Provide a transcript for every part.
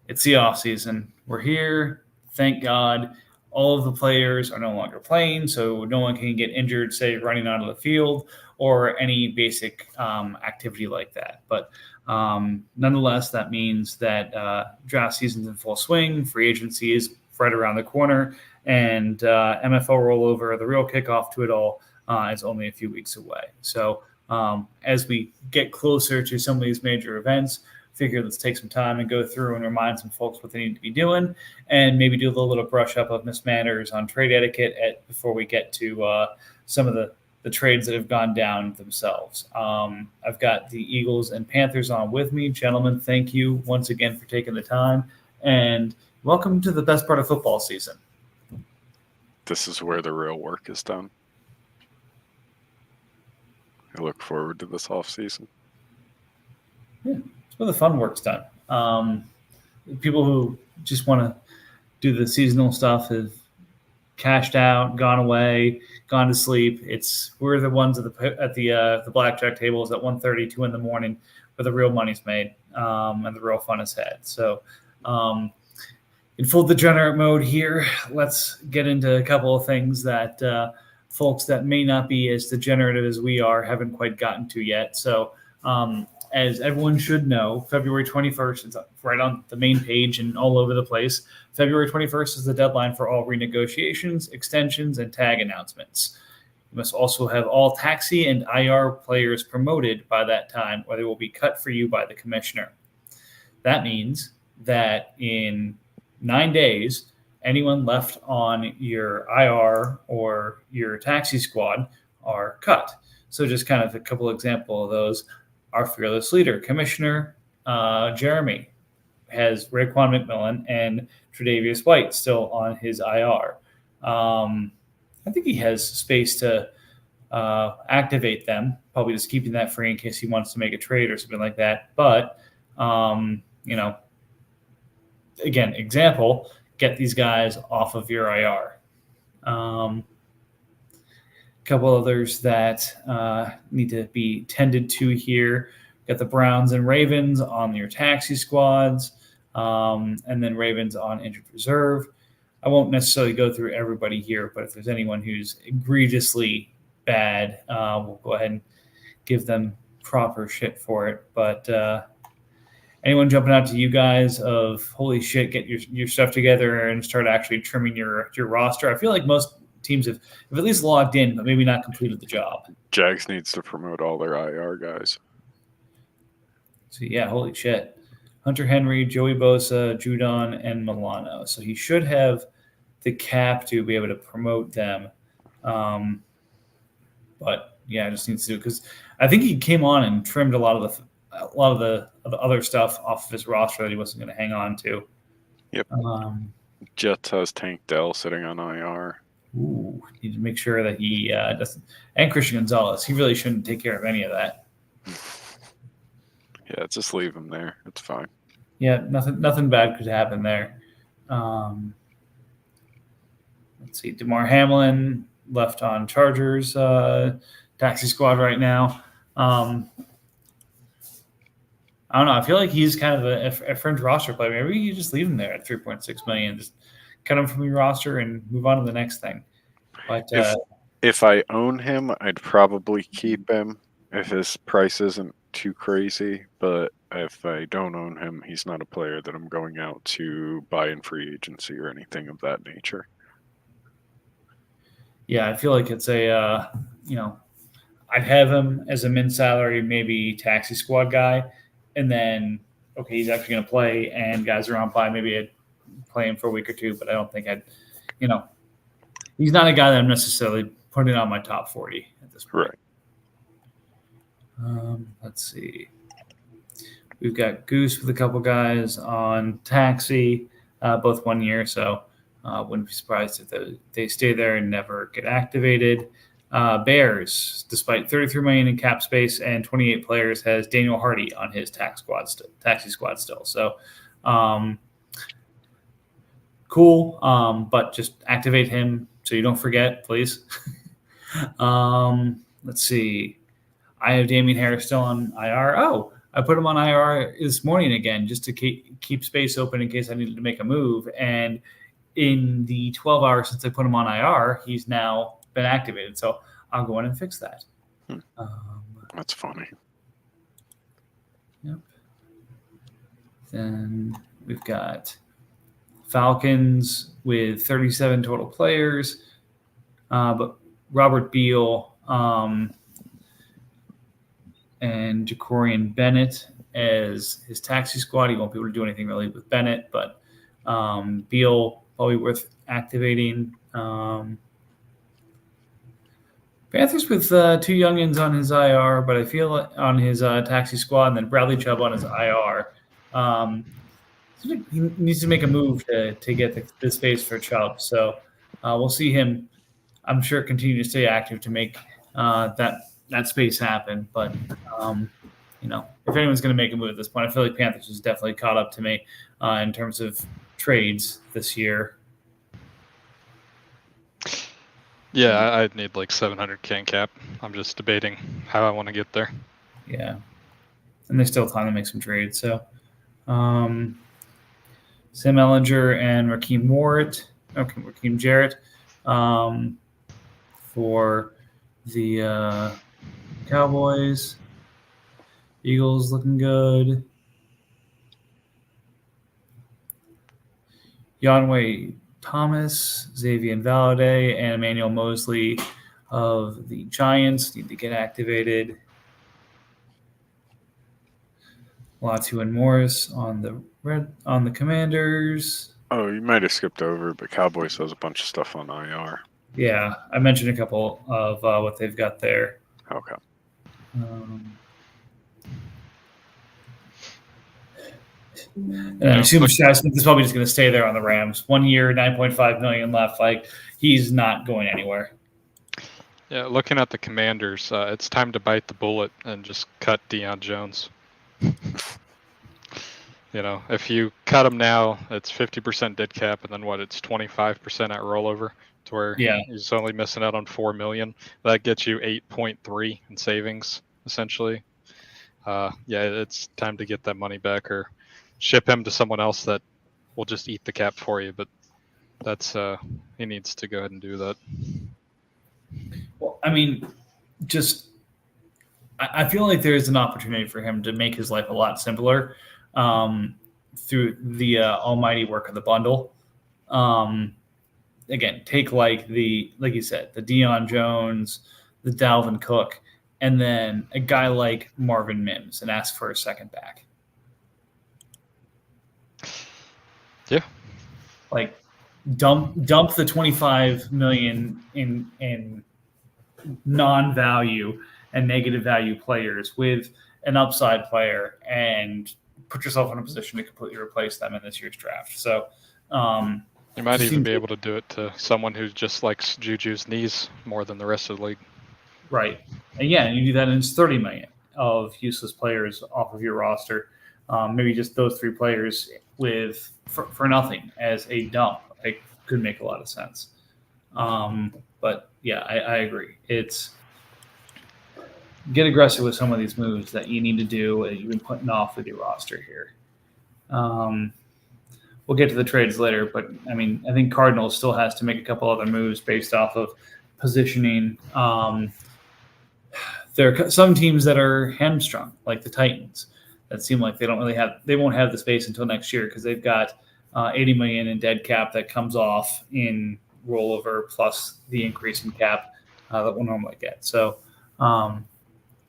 it's the off season. We're here. Thank God. All of the players are no longer playing, so no one can get injured, say, running onto the field or any basic activity like that. But nonetheless, that means that draft season's in full swing. Free agency is right around the corner, and MFL rollover, the real kickoff to it all, is only a few weeks away. So as we get closer to some of these major events, figure let's take some time and go through and remind some folks what they need to be doing, and maybe do a little brush up of Miss Manners on trade etiquette before we get to some of the trades that have gone down themselves. I've got the Eagles and Panthers on with me. Gentlemen, thank you once again for taking the time, and welcome to the best part of football season. This is where the real work is done. I look forward to this off season. Yeah, it's where the fun work's done. People who just want to do the seasonal stuff have cashed out, gone away, gone to sleep. We're the ones at the blackjack tables at 1:30, 2 in the morning, where the real money's made and the real fun is had. So, in full degenerate mode here, let's get into a couple of things that folks that may not be as degenerative as we are haven't quite gotten to yet. So, as everyone should know, February 21st, it's right on the main page and all over the place. February 21st is the deadline for all renegotiations, extensions, and tag announcements. You must also have all taxi and IR players promoted by that time, or they will be cut for you by the commissioner. That means that in 9 days, anyone left on your IR or your taxi squad are cut. So just kind of a couple examples of those. Our fearless leader, Commissioner Jeremy, has Raekwon McMillan and Tre'Davious White still on his IR. I think he has space to activate them, probably just keeping that free in case he wants to make a trade or something like that. But, again, example, get these guys off of your IR. Couple others that need to be tended to here. Got the Browns and Ravens on your taxi squads, and then Ravens on injured reserve. I won't necessarily go through everybody here, but if there's anyone who's egregiously bad, we'll go ahead and give them proper shit for it. But anyone jumping out to you guys of, holy shit, get your stuff together and start actually trimming your roster? I feel like most teams have at least logged in, but maybe not completed the job. Jags needs to promote all their IR guys. So, yeah, holy shit. Hunter Henry, Joey Bosa, Judon, and Milano. So he should have the cap to be able to promote them. But, yeah, just needs to, because I think he came on and trimmed a lot of the other stuff off of his roster that he wasn't going to hang on to. Yep. Jets has Tank Dell sitting on IR. Ooh, need to make sure that he doesn't. And Christian Gonzalez, he really shouldn't take care of any of that. Yeah, just leave him there. It's fine. Yeah, nothing bad could happen there. Let's see, DeMar Hamlin left on Chargers taxi squad right now. I don't know. I feel like he's kind of a fringe roster player. Maybe you just leave him there at $3.6 million. Just cut him from your roster and move on to the next thing. But if I own him, I'd probably keep him if his price isn't too crazy. But if I don't own him, he's not a player that I'm going out to buy in free agency or anything of that nature. Yeah, I feel like it's I'd have him as a min salary, maybe taxi squad guy, and then okay, he's actually going to play, and guys are on by. Maybe I'd play him for a week or two, but I don't think he's not a guy that I'm necessarily putting on my top 40 at this point. Right. Let's see. We've got Goose with a couple guys on taxi, both 1 year, so wouldn't be surprised if they stay there and never get activated. Bears, despite $33 million in cap space and 28 players, has Daniel Hardy on his taxi squad still. So cool, but just activate him so you don't forget, please. Let's see. I have Damian Harris still on IR. Oh, I put him on IR this morning again just to keep space open in case I needed to make a move. And in the 12 hours since I put him on IR, he's now been activated. So I'll go in and fix that. That's funny. Yep. Then we've got Falcons with 37 total players, but Robert Beal and Jacorian Bennett as his taxi squad. He won't be able to do anything really with Bennett, but Beal probably worth activating. Panthers with two youngins on his IR, but I feel like on his taxi squad, and then Bradley Chubb on his IR. He needs to make a move to get the space for Chubb. So we'll see him, I'm sure, continue to stay active to make that space happen. But, if anyone's going to make a move at this point, I feel like Panthers is definitely caught up to me in terms of trades this year. Yeah, I'd need like 700K in cap. I'm just debating how I want to get there. Yeah. And there's still time to make some trades. So Sam Ehlinger and Raheem Jarrett for the Cowboys. Eagles looking good. Yonway Thomas, Xavier Valade, and Emmanuel Mosley of the Giants need to get activated. Latu and Morris on the Commanders. Oh, you might have skipped over, but Cowboys has a bunch of stuff on IR. Yeah, I mentioned a couple of what they've got there. Okay. And I assume Smith is probably just going to stay there on the Rams. 1 year, $9.5 million left. Like, he's not going anywhere. Yeah, looking at the Commanders, it's time to bite the bullet and just cut Deion Jones. If you cut him now, it's 50% dead cap, and then it's 25% at rollover, to where he's only missing out on $4 million. That gets you 8.3 in savings, essentially. It's time to get that money back or ship him to someone else that will just eat the cap for you. But that's he needs to go ahead and do that. Well, I mean, I feel like there is an opportunity for him to make his life a lot simpler through the almighty work of the bundle. Again, take like you said, the Deion Jones, the Dalvin Cook, and then a guy like Marvin Mims and ask for a second back. Yeah. Like dump the $25 million in non-value and negative value players with an upside player and put yourself in a position to completely replace them in this year's draft. So you might even be able to do it to someone who just likes Juju's knees more than the rest of the league. Right. And you do that and it's $30 million of useless players off of your roster. Maybe just those three players for nothing as a dump. It could make a lot of sense. But yeah, I agree. It's get aggressive with some of these moves that you need to do that you've been putting off with your roster here. We'll get to the trades later, but I think Cardinals still has to make a couple other moves based off of positioning. There are some teams that are hamstrung, like the Titans, that seem like they won't have the space until next year because they've got $80 million in dead cap that comes off in rollover plus the increase in cap that we'll normally get. So a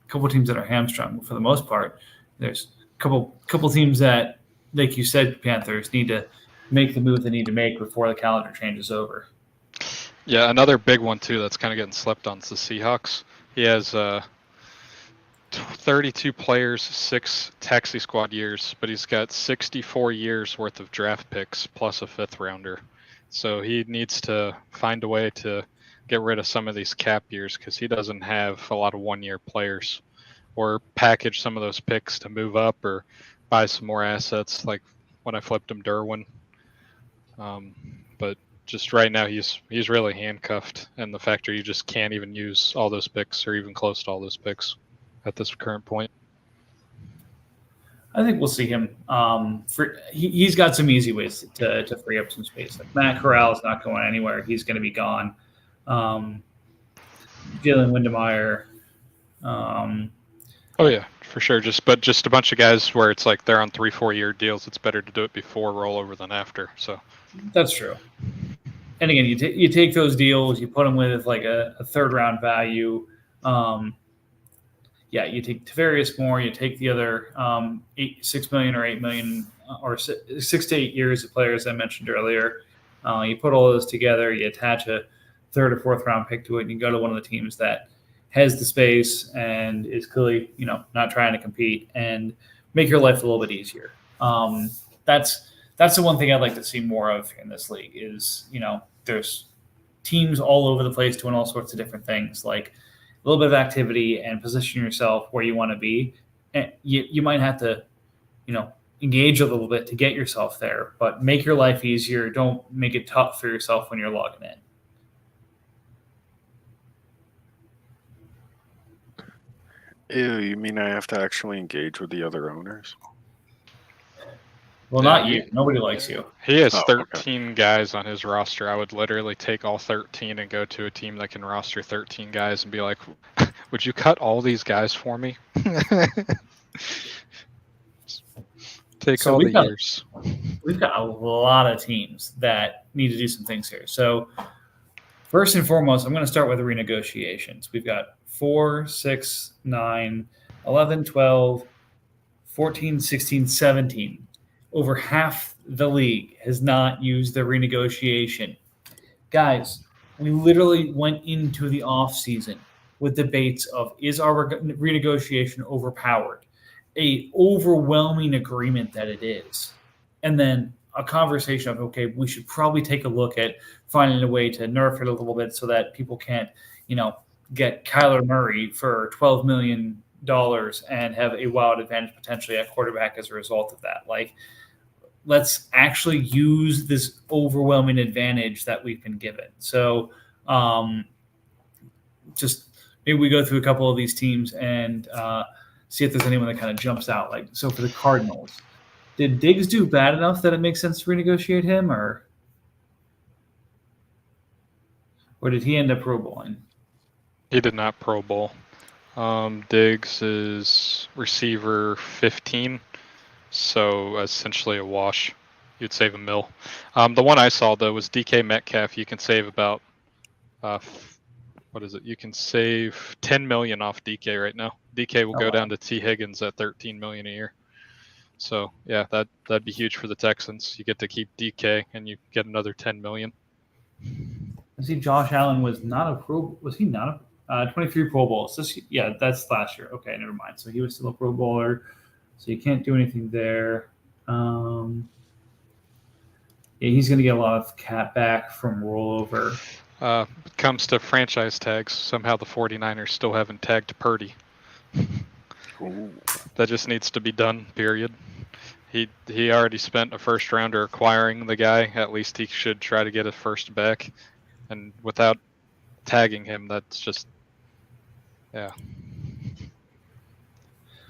couple teams that are hamstrung. For the most part, there's a couple teams that, like you said, Panthers need to make the move they need to make before the calendar changes over. Yeah, another big one too that's kind of getting slept on is the Seahawks. He has 32 players, 6 taxi squad years, but he's got 64 years worth of draft picks plus a 5th rounder. So he needs to find a way to get rid of some of these cap years because he doesn't have a lot of 1-year players, or package some of those picks to move up or buy some more assets like when I flipped him Derwin. But just right now he's really handcuffed, and the factor you just can't even use all those picks or even close to all those picks at this current point. I think we'll see him. He's got some easy ways to free up some space. Like Matt Corral is not going anywhere. He's going to be gone. Jalen Windemeyer. Oh yeah, for sure. Just a bunch of guys where it's like they're on 3-4 year deals. It's better to do it before rollover than after. So that's true. And again, you take those deals, you put them with like a third round value. You take Tavarius Moore, you take the other 6 million or 8 million or 6 to 8 years of players I mentioned earlier. You put all those together, you attach a third or fourth round pick to it, and you go to one of the teams that has the space and is clearly, not trying to compete and make your life a little bit easier. That's the one thing I'd like to see more of in this league is, there's teams all over the place doing all sorts of different things, like a little bit of activity and position yourself where you want to be. And you might have to, engage a little bit to get yourself there, but make your life easier. Don't make it tough for yourself when you're logging in. Ew, you mean I have to actually engage with the other owners? Well, not you. Nobody likes you. He has 13 guys on his roster. I would literally take all 13 and go to a team that can roster 13 guys and be like, would you cut all these guys for me? Take all the years. We've got a lot of teams that need to do some things here. So first and foremost, I'm going to start with the renegotiations. We've got 4, 6, 9, 11, 12, 14, 16, 17. Over half the league has not used the renegotiation. Guys, we literally went into the offseason with debates of, is our renegotiation overpowered? A overwhelming agreement that it is. And then a conversation of, okay, we should probably take a look at finding a way to nerf it a little bit so that people can't, get Kyler Murray for $12 million and have a wild advantage potentially at quarterback as a result of that. Like, let's actually use this overwhelming advantage that we've been given. So just maybe we go through a couple of these teams and see if there's anyone that kind of jumps out. Like, so for the Cardinals, did Diggs do bad enough that it makes sense to renegotiate him, or did he end up Pro Bowling? He did not Pro Bowl. Diggs is receiver 15, so essentially a wash. You'd save $1 million. The one I saw, though, was DK Metcalf. You can save about, you can save $10 million off DK right now. DK will go down to T. Higgins at $13 million a year. So, yeah, that'd be huge for the Texans. You get to keep DK, and you get another $10 million. I see Josh Allen was he not a 23 Pro Bowls? That's last year. Okay, never mind. So he was still a Pro Bowler. So you can't do anything there. He's going to get a lot of cap back from rollover. Comes to franchise tags. Somehow the 49ers still haven't tagged Purdy. Ooh. That just needs to be done, period. He already spent a first rounder acquiring the guy. At least he should try to get a first back. And without tagging him, that's just, yeah.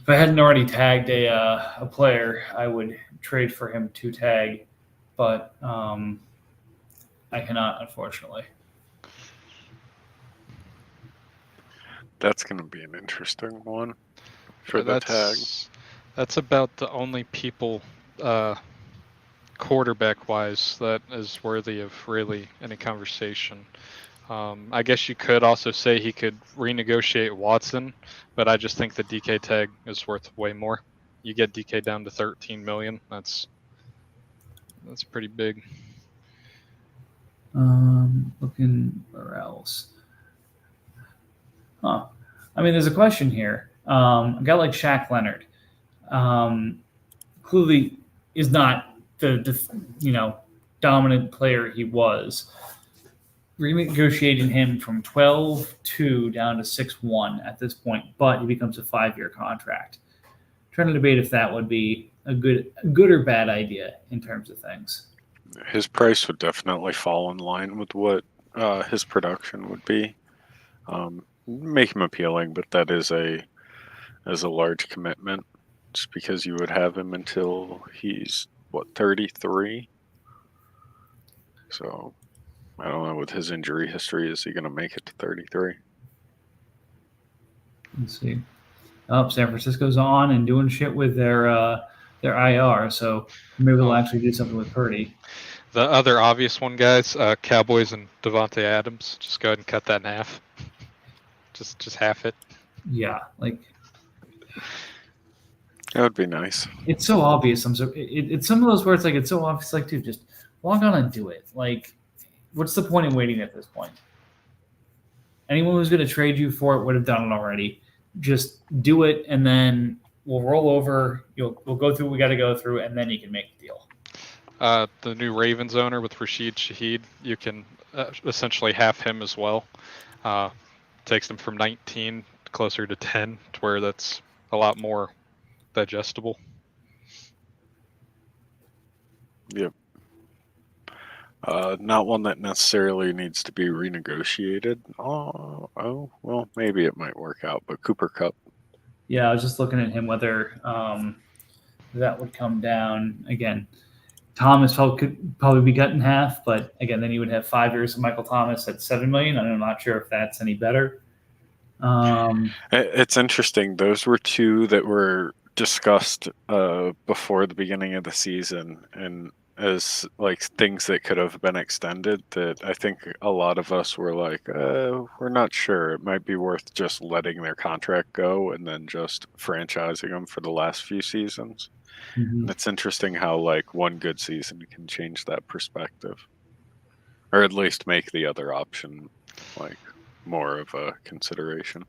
If I hadn't already tagged a player, I would trade for him to tag, but I cannot, unfortunately. That's going to be an interesting one for the tag. That's about the only people, quarterback-wise, that is worthy of really any conversation. I guess you could also say he could renegotiate Watson, but I just think the DK tag is worth way more. You get DK down to $13 million. That's pretty big. Looking where else? Huh. I mean, there's a question here. A guy like Shaq Leonard clearly is not the dominant player he was. Renegotiating him from 12-2 down to 6-1 at this point, but he becomes a 5-year contract. Trying to debate if that would be a good or bad idea in terms of things. His price would definitely fall in line with what his production would be. Make him appealing, but that is a large commitment. just because you would have him until he's, 33? So, I don't know, with his injury history, is he going to make it to 33? Let's see. Oh, San Francisco's on and doing shit with their IR, so maybe they'll actually do something with Purdy. The other obvious one, guys, Cowboys and Devontae Adams. Just go ahead and cut that in half. Just half it. Yeah, like That would be nice. it's so obvious. It's some of those where it's like it's so obvious. Like, dude, just log on and do it. Like, what's the point in waiting at this point? Anyone who's going to trade you for it would have done it already. Just do it, and then we'll roll over. We'll go through what we got to go through, and then you can make the deal. The new Ravens owner with Rashid Shaheed, you can essentially half him as well. Takes them from 19 closer to 10, to where that's a lot more digestible. Yep. Not one that necessarily needs to be renegotiated. Oh, well, maybe it might work out. But Cooper Kupp. Yeah, I was just looking at him whether that would come down again. Thomas could probably be cut in half, but again, then you would have 5 years of Michael Thomas at $7 million. I'm not sure if that's any better. It's interesting. Those were two that were discussed before the beginning of the season, and as like things that could have been extended. That I think a lot of us were like, we're not sure. It might be worth just letting their contract go and then just franchising them for the last few seasons. Mm-hmm. It's interesting how like one good season can change that perspective, or at least make the other option like more of a consideration.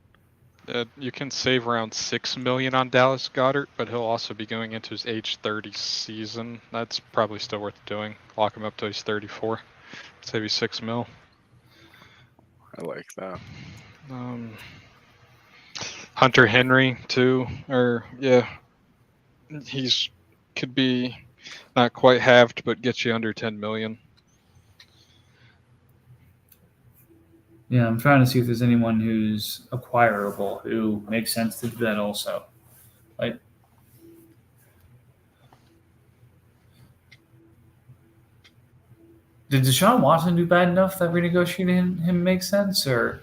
You can save around $6 million on Dallas Goedert, but he'll also be going into his age 30 season. That's probably still worth doing. Lock him up till he's 34. Save you $6 million. I like that. Hunter Henry too, he's could be not quite halved, but get you under 10 million. Yeah, I'm trying to see if there's anyone who's acquirable who makes sense to do that also. Like, did Deshaun Watson do bad enough that renegotiating him makes sense, or?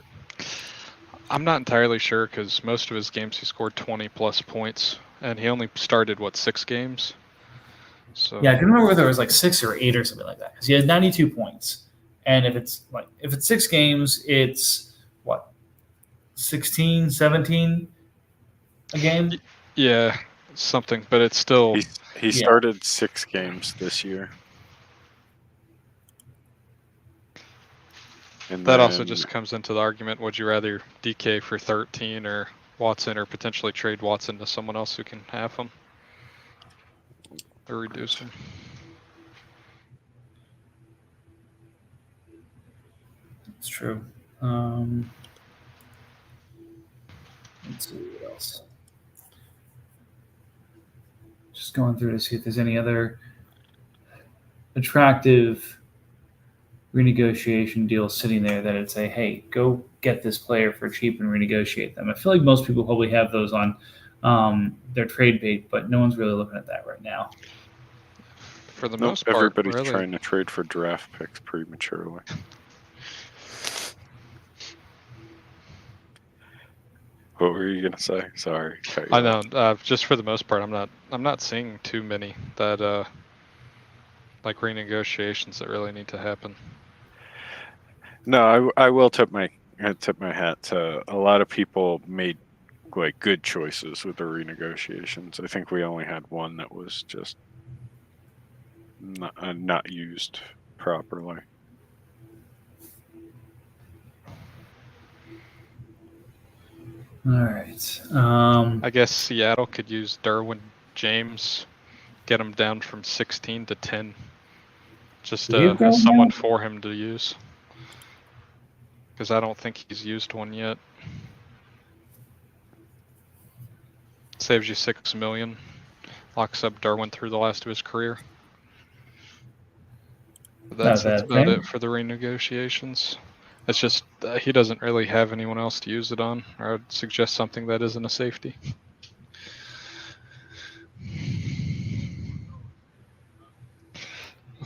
I'm not entirely sure because most of his games he scored 20 plus points, and he only started 6 games. So yeah, I can remember whether it was like 6 or 8 or something like that because he had 92 points. And if it's 6 games, it's 16, 17 a game? Yeah, something, but it's still. He started 6 games this year. And that also just comes into the argument: would you rather DK for 13 or Watson, or potentially trade Watson to someone else who can have him or reduce him? It's true. Let's see what else. Just going through to see if there's any other attractive renegotiation deals sitting there that it'd say, hey, go get this player for cheap and renegotiate them. I feel like most people probably have those on their trade bait, but no one's really looking at that right now. For the most part, everybody's really. Trying to trade for draft picks prematurely. What were you gonna say? Sorry. I know. Just for the most part, I'm not seeing too many that like renegotiations that really need to happen. No, I will tip my hat to a lot of people made like good choices with the renegotiations. I think we only had one that was just not used properly. All right. I guess Seattle could use Derwin James, get him down from 16 to 10. Just as someone for him to use. Because I don't think he's used one yet. Saves you $6 million. Locks up Derwin through the last of his career. That's about it for the renegotiations. It's just he doesn't really have anyone else to use it on, or I'd suggest something that isn't a safety.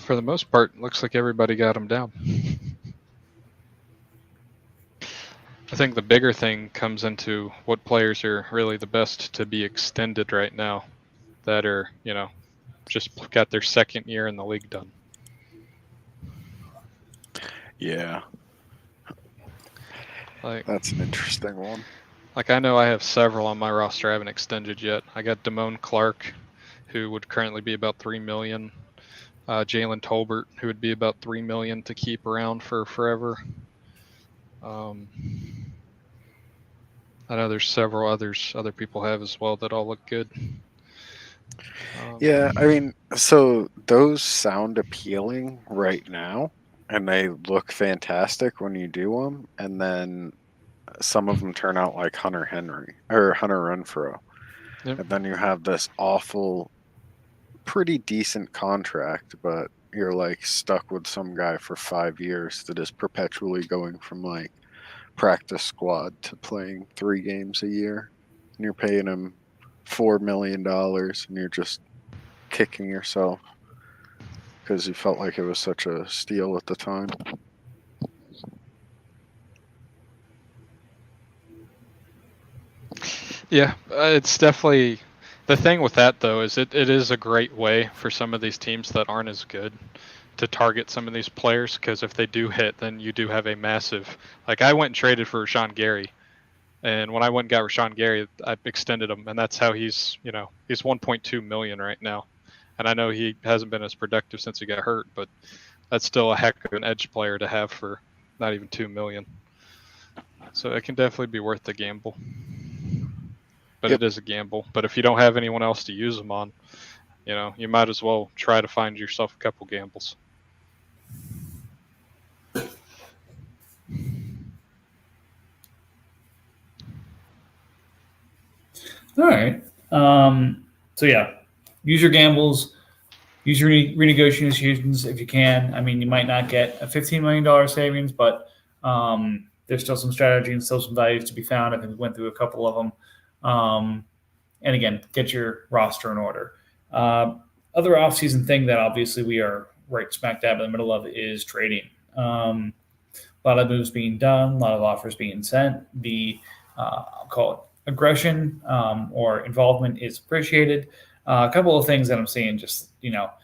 For the most part, looks like everybody got him down. I think the bigger thing comes into what players are really the best to be extended right now that are, just got their second year in the league done. Yeah. That's an interesting one. Like, I know I have several on my roster I haven't extended yet. I got Damone Clark, who would currently be about $3 million. Jalen Tolbert, who would be about $3 million to keep around for forever. I know there's several other people have as well that all look good. Yeah, I mean, so those sound appealing right now, and they look fantastic when you do them, and then some of them turn out like Hunter Renfrow. Yep. And then you have this awful, pretty decent contract, but you're like stuck with some guy for 5 years that is perpetually going from like practice squad to playing 3 games a year, and you're paying him $4 million, and you're just kicking yourself because you felt like it was such a steal at the time. Yeah, it's definitely the thing with that though is it is a great way for some of these teams that aren't as good to target some of these players, because if they do hit, then you do have a massive, like I went and traded for Rashawn Gary, and when I went and got Rashawn Gary, I extended him, and that's how he's he's 1.2 million right now, and I know he hasn't been as productive since he got hurt, but that's still a heck of an edge player to have for not even 2 million. So it can definitely be worth the gamble. But It is a gamble. But if you don't have anyone else to use them on, you might as well try to find yourself a couple gambles. All right. So yeah, use your gambles, use your renegotiations if you can. I mean, you might not get a $15 million savings, but there's still some strategy and still some values to be found. I think we went through a couple of them. And again, get your roster in order. Other offseason thing that obviously we are right smack dab in the middle of is trading. A lot of moves being done, a lot of offers being sent. The I'll call it aggression or involvement is appreciated. A couple of things that I'm seeing, just not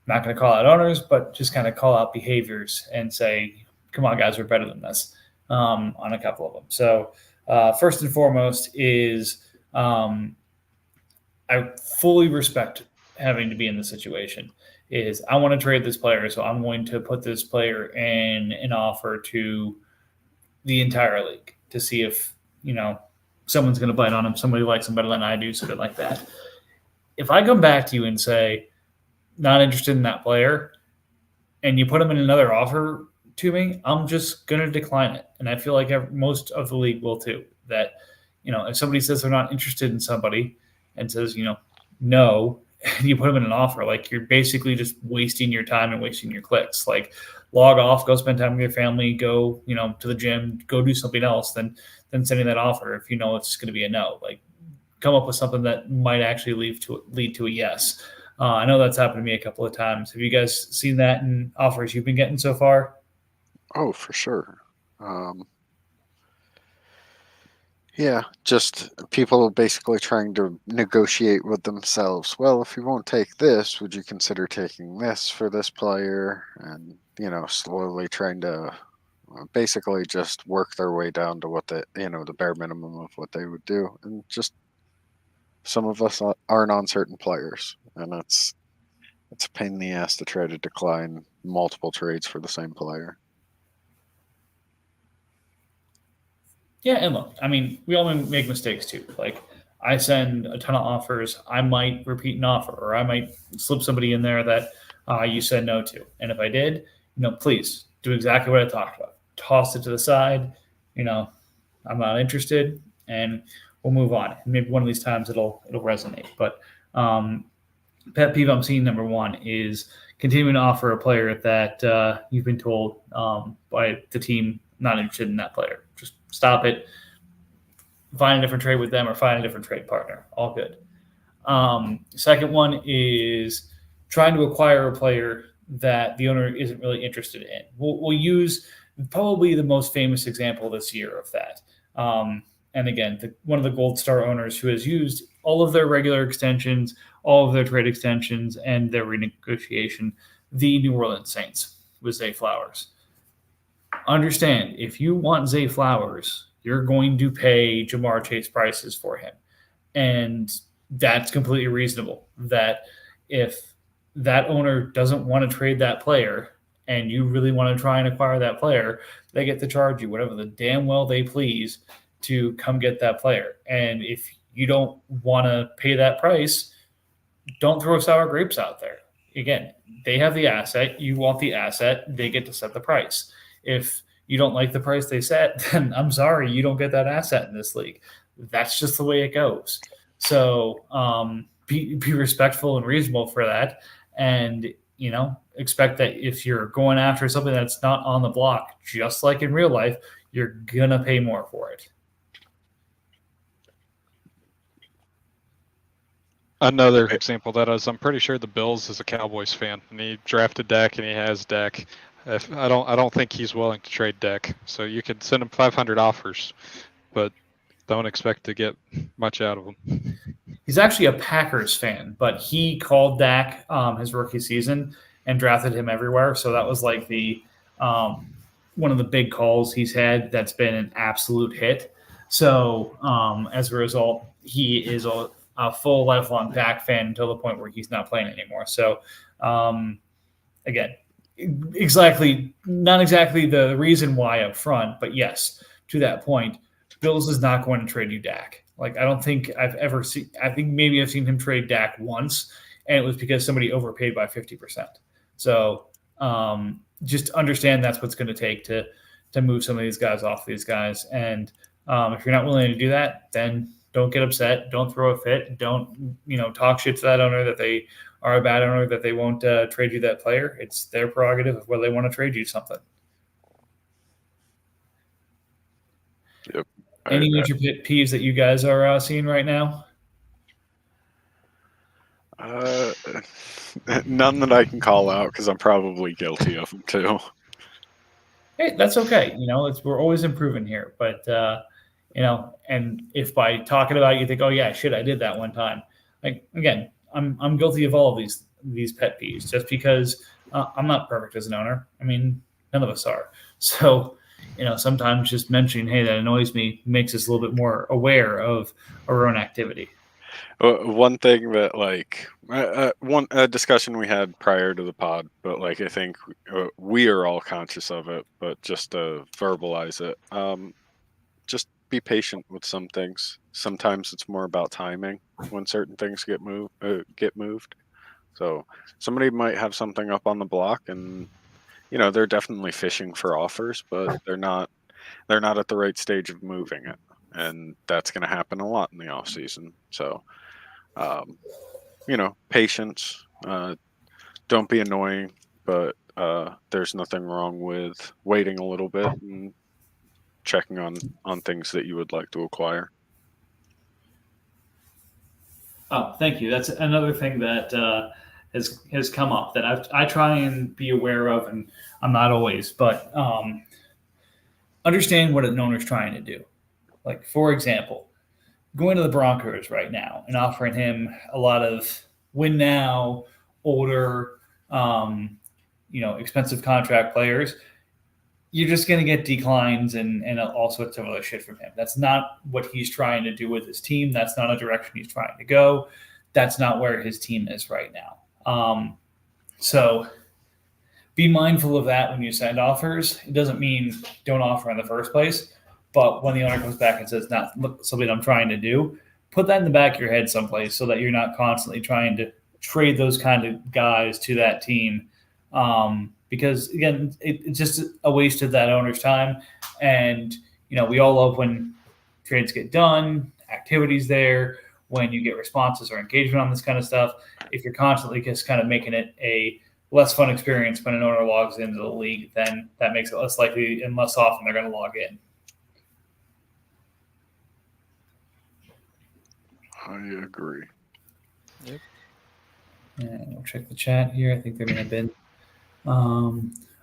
going to call out owners, but just kind of call out behaviors and say, "Come on, guys, we're better than this." On a couple of them. So first and foremost is I fully respect having to be in the situation. Is I want to trade this player, so I'm going to put this player in an offer to the entire league to see if someone's going to bite on him. Somebody likes him better than I do, something like that. If I come back to you and say not interested in that player, and you put him in another offer to me, I'm just going to decline it, and I feel like most of the league will too. That if somebody says they're not interested in somebody and says no. You put them in an offer, like you're basically just wasting your time and wasting your clicks. Like log off, go spend time with your family, go, to the gym, go do something else than sending that offer if it's going to be a no. Like come up with something that might actually lead to a yes. I know that's happened to me a couple of times. Have you guys seen that in offers you've been getting so far? Oh, for sure. Yeah, just people basically trying to negotiate with themselves. Well, if you won't take this, would you consider taking this for this player? And, slowly trying to basically just work their way down to what the bare minimum of what they would do. And just some of us aren't on certain players. And it's a pain in the ass to try to decline multiple trades for the same player. Yeah, and look, I mean, we all make mistakes too. Like, I send a ton of offers. I might repeat an offer, or I might slip somebody in there that you said no to. And if I did, please do exactly what I talked about. Toss it to the side. I'm not interested, and we'll move on. And maybe one of these times it'll resonate. But pet peeve I'm seeing number one is continuing to offer a player that you've been told by the team not interested in that player. Just stop it. Find a different trade with them or find a different trade partner. All good. Second one is trying to acquire a player that the owner isn't really interested in. We'll use probably the most famous example this year of that. And again, one of the Gold Star owners who has used all of their regular extensions, all of their trade extensions, and their renegotiation, the New Orleans Saints with Zay Flowers. Understand, if you want Zay Flowers, you're going to pay Jamar Chase prices for him. And that's completely reasonable. That if that owner doesn't want to trade that player and you really want to try and acquire that player, they get to charge you whatever the damn well they please to come get that player. And if you don't want to pay that price, don't throw sour grapes out there. Again, they have the asset. You want the asset. They get to set the price. If you don't like the price they set, then I'm sorry, you don't get that asset in this league. That's just the way it goes. So be respectful and reasonable for that. And, expect that if you're going after something that's not on the block, just like in real life, you're going to pay more for it. Another example that is, I'm pretty sure the Bills is a Cowboys fan, and he drafted Dak, and he has Dak. I don't think he's willing to trade Dak. So you could send him 500 offers, but don't expect to get much out of him. He's actually a Packers fan, but he called Dak his rookie season and drafted him everywhere. So that was like the one of the big calls he's had that's been an absolute hit. So as a result, he is a full lifelong Dak fan until the point where he's not playing anymore. So again, not exactly the reason why up front, but yes, to that point, Bills is not going to trade you Dak. Like, I don't think I've ever seen – I think maybe I've seen him trade Dak once, and it was because somebody overpaid by 50%. So just understand that's what's going to take to move some of these guys off these guys. And if you're not willing to do that, then don't get upset. Don't throw a fit. Don't, talk shit to that owner that they are a bad owner, that they won't trade you that player. It's their prerogative of whether they want to trade you something. Yep. Any major pet peeves that you guys are seeing right now? None that I can call out because I'm probably guilty of them too. Hey, that's okay. We're always improving here. But, and if by talking about it, you think, oh, yeah, shit, I did that one time. Like, again, I'm guilty of all of these pet peeves just because I'm not perfect as an owner. I mean, none of us are. So, sometimes just mentioning, hey, that annoys me makes us a little bit more aware of our own activity. One thing that, one discussion we had prior to the pod, but I think we are all conscious of it, but just to verbalize it, just be patient with some things. Sometimes it's more about timing when certain things get moved. So somebody might have something up on the block, and they're definitely fishing for offers, but they're not at the right stage of moving it, and that's going to happen a lot in the off season. So, patience. Don't be annoying, but there's nothing wrong with waiting a little bit and checking on things that you would like to acquire. Oh, thank you. That's another thing that has come up that I try and be aware of, and I'm not always, but understand what an owner's trying to do. Like, for example, going to the Broncos right now and offering him a lot of win now, older, expensive contract players, you're just going to get declines and all sorts of other shit from him. That's not what he's trying to do with his team. That's not a direction he's trying to go. That's not where his team is right now. So be mindful of that when you send offers. It doesn't mean don't offer in the first place, but when the owner comes back and says, not something I'm trying to do, put that in the back of your head someplace so that you're not constantly trying to trade those kind of guys to that team. Because again, it's just a waste of that owner's time. And, we all love when trades get done, activities there, when you get responses or engagement on this kind of stuff. If you're constantly just kind of making it a less fun experience when an owner logs into the league, then that makes it less likely and less often they're going to log in. I agree. Yep. And we'll check the chat here. I think there may have been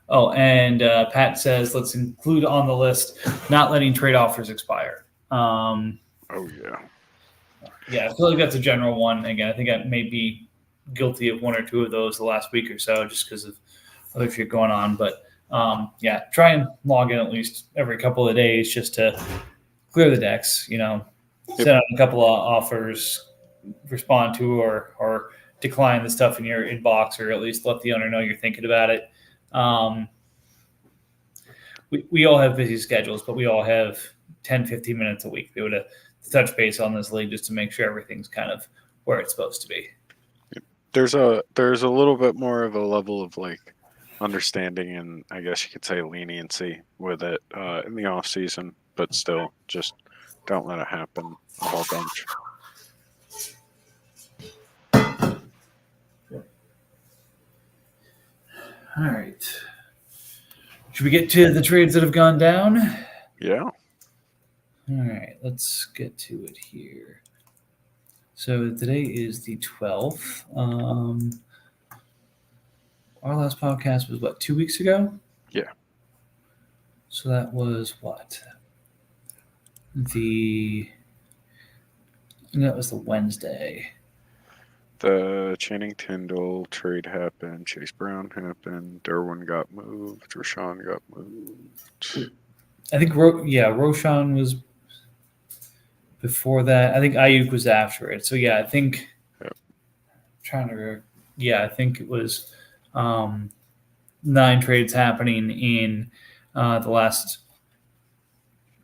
And Pat says, let's include on the list not letting trade offers expire. Oh, yeah. Yeah, I feel like that's a general one. Again, I think I may be guilty of one or two of those the last week or so just because of other shit going on. But yeah, try and log in at least every couple of days just to clear the decks, send out a couple of offers, respond to or decline the stuff in your inbox, or at least let the owner know you're thinking about it. We all have busy schedules, but we all have 10, 15 minutes a week. They would touch base on this league just to make sure everything's kind of where it's supposed to be. There's a little bit more of a level of like understanding and I guess you could say leniency with it in the off season, but still just don't let it happen a whole bunch. All right. Should we get to the trades that have gone down? Yeah. All right, let's get to it here. So today is the 12th. Our last podcast was, 2 weeks ago? Yeah. So that was what? That was the Wednesday. The Channing Tindall trade happened. Chase Brown happened. Derwin got moved. Rashawn got moved. I think, Roshan was before that. I think Ayuk was after it. So, yeah, I think I think it was 9 trades happening in the last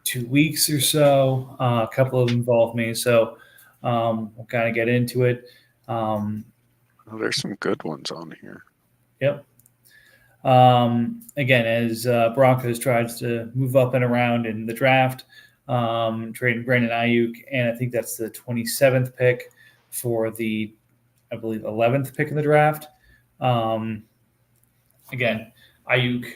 2 weeks or so. A couple of them involved me. So, we'll kind of get into it. There's some good ones on here. Yep. Again, as Broncos tries to move up and around in the draft, trading Brandon Ayuk, and I think that's the 27th pick for the, I believe, 11th pick in the draft. Again, Ayuk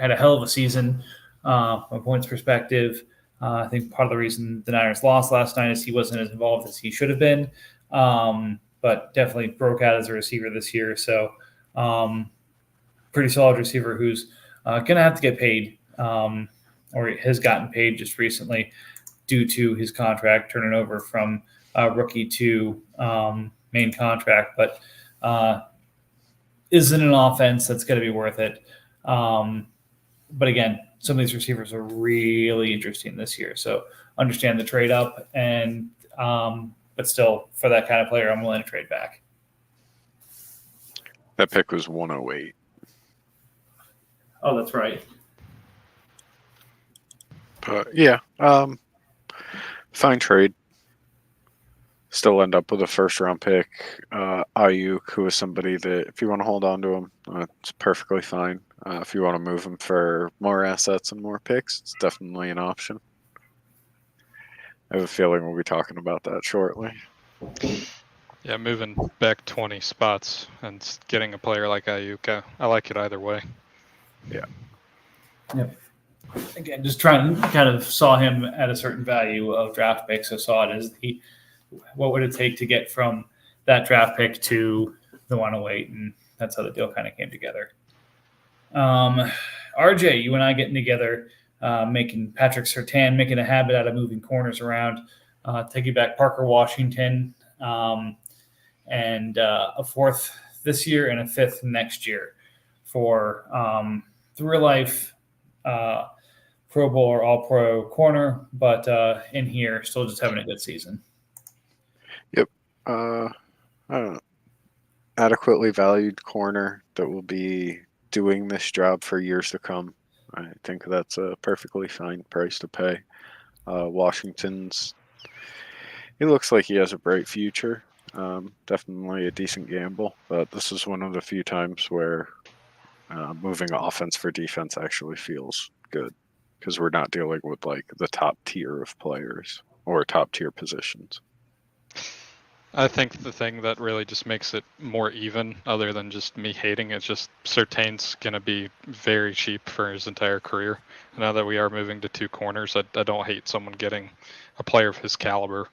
had a hell of a season from a points perspective. I think part of the reason the Niners lost last night is he wasn't as involved as he should have been. But definitely broke out as a receiver this year. So pretty solid receiver who's going to have to get paid or has gotten paid just recently due to his contract turning over from rookie to main contract. But isn't an offense that's going to be worth it. But again, some of these receivers are really interesting this year. So understand the trade up and but still, for that kind of player, I'm willing to trade back. That pick was 108. Oh, that's right. But yeah, fine trade. Still end up with a first-round pick. Ayuk, who is somebody that if you want to hold on to him, it's perfectly fine. If you want to move him for more assets and more picks, it's definitely an option. I have a feeling we'll be talking about that shortly. Yeah, moving back 20 spots and getting a player like Ayuk, I like it either way. Yeah. Yep. Again, just trying to kind of saw him at a certain value of draft pick. So saw it as what would it take to get from that draft pick to the 108, and that's how the deal kind of came together. RJ, you and I getting together. Making Patrick Surtain making a habit out of moving corners around, taking back Parker Washington, and a 4th this year and a 5th next year for the real life Pro Bowl or All Pro corner, but in here still just having a good season. Yep, I don't know. Adequately valued corner that will be doing this job for years to come. I think that's a perfectly fine price to pay. Washington's, he looks like he has a bright future. Definitely a decent gamble, but this is one of the few times where moving offense for defense actually feels good because we're not dealing with like the top tier of players or top tier positions. I think the thing that really just makes it more even, other than just me hating it, just Surtain's going to be very cheap for his entire career. Now that we are moving to 2 corners, I don't hate someone getting a player of his caliber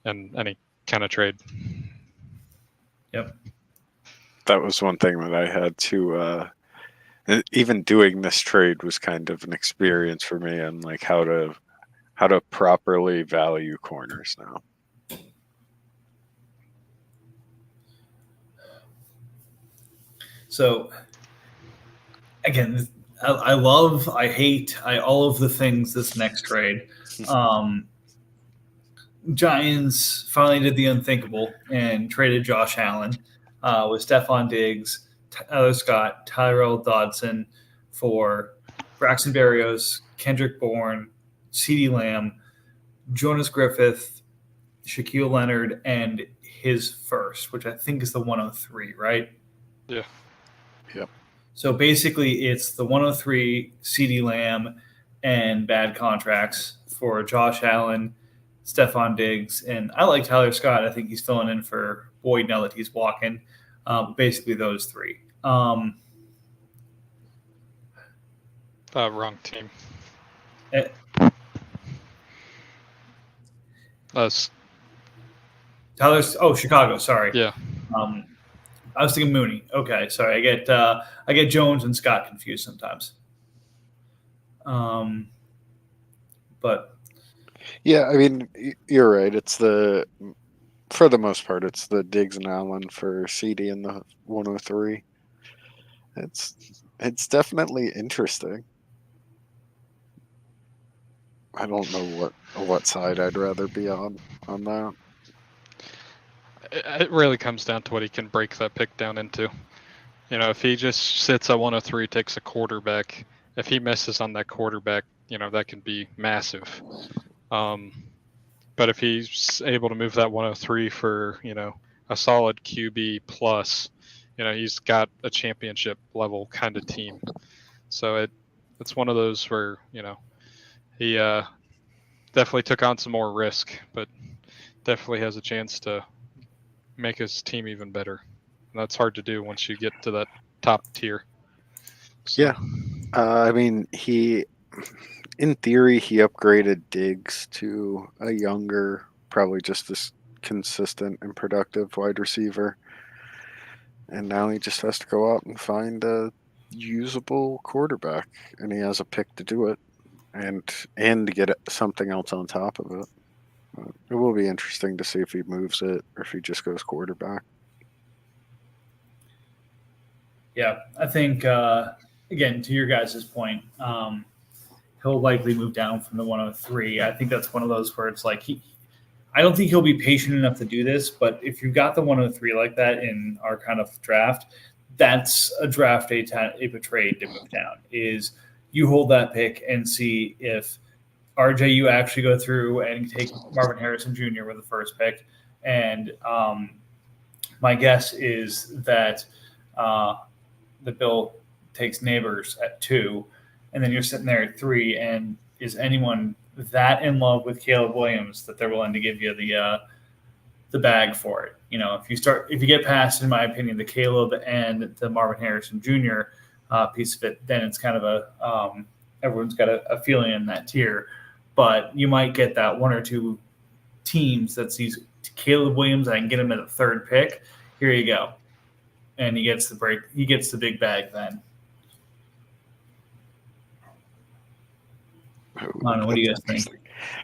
in any kind of trade. Yep. that was one thing that I had to even doing this trade was kind of an experience for me on like how to properly value corners now. So again, I hate all of the things this next trade. Giants finally did the unthinkable and traded Josh Allen with Stephon Diggs, Tyler Scott, Tyrell Dodson for Braxton Berrios, Kendrick Bourne, CeeDee Lamb, Jonas Griffith, Shaquille Leonard, and his first, which I think is the 103, right? Yeah. Yep. So basically, it's the 103 CeeDee Lamb and bad contracts for Josh Allen, Stephon Diggs, and I like Tyler Scott. I think he's filling in for Boyd now that he's walking. Basically, those three. Wrong team. Chicago. Sorry. Yeah. I was thinking Mooney. Okay, sorry. I get Jones and Scott confused sometimes. But yeah, I mean, you're right. It's for the most part, it's the Diggs and Allen for CD in the 103. It's definitely interesting. I don't know what side I'd rather be on that. It really comes down to what he can break that pick down into. If he just sits at 103, takes a quarterback, if he misses on that quarterback, that can be massive. But if he's able to move that 103 for, a solid QB plus, he's got a championship level kind of team. So it's one of those where, he definitely took on some more risk, but definitely has a chance to make his team even better. And that's hard to do once you get to that top tier. So. Yeah. I mean, in theory, he upgraded Diggs to a younger, probably just as consistent and productive wide receiver. And now he just has to go out and find a usable quarterback. And he has a pick to do it and to get something else on top of it. It will be interesting to see if he moves it or if he just goes quarterback. Yeah, I think, again, to your guys' point, he'll likely move down from the 103. I think that's one of those where it's like I don't think he'll be patient enough to do this, but if you've got the 103 like that in our kind of draft, that's a draft day type of trade to move down, is you hold that pick and see if RJ, you actually go through and take Marvin Harrison Jr. with the first pick. And my guess is that the Bill takes Neighbors at 2, and then you're sitting there at 3. And is anyone that in love with Caleb Williams that they're willing to give you the bag for it? If you get past, in my opinion, the Caleb and the Marvin Harrison Jr. Piece of it, then it's kind of everyone's got a feeling in that tier. But you might get that one or two teams that sees Caleb Williams. I can get him at the 3rd pick. Here you go. And he gets the break. He gets the big bag then. I don't know. What do you guys think?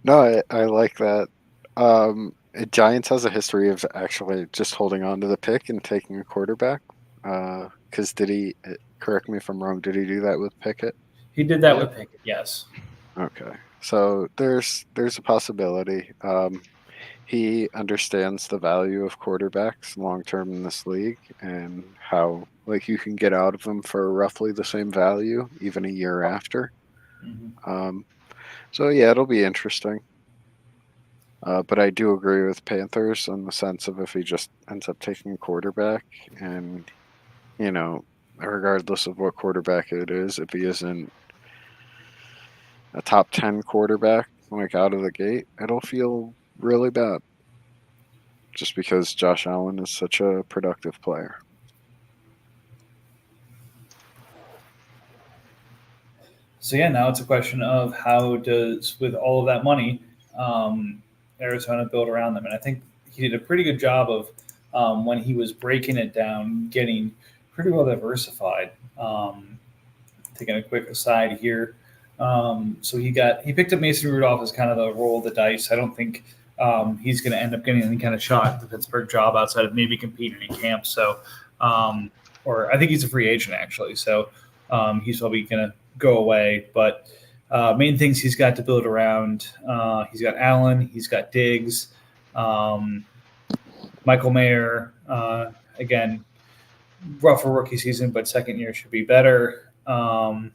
No, I like that. Giants has a history of actually just holding on to the pick and taking a quarterback. Because did he, correct me if I'm wrong, did he do that with Pickett? He did that with Pickett, yes. Okay. So there's a possibility. He understands the value of quarterbacks long term in this league and how you can get out of them for roughly the same value even a year after. Mm-hmm. So yeah, it'll be interesting. But I do agree with Panthers in the sense of if he just ends up taking a quarterback and, regardless of what quarterback it is, if he isn't a top 10 quarterback, out of the gate, it'll feel really bad. Just because Josh Allen is such a productive player. So yeah, now it's a question of how does, with all of that money, Arizona build around them. And I think he did a pretty good job of when he was breaking it down, getting pretty well diversified. Taking a quick aside here. So he picked up Mason Rudolph as kind of a roll of the dice. I don't think he's going to end up getting any kind of shot at the Pittsburgh job outside of maybe competing in camp. So, or I think he's a free agent actually. So he's probably going to go away. But main things he's got to build around. He's got Allen. He's got Diggs. Michael Mayer. Again, rougher rookie season, but second year should be better. Again,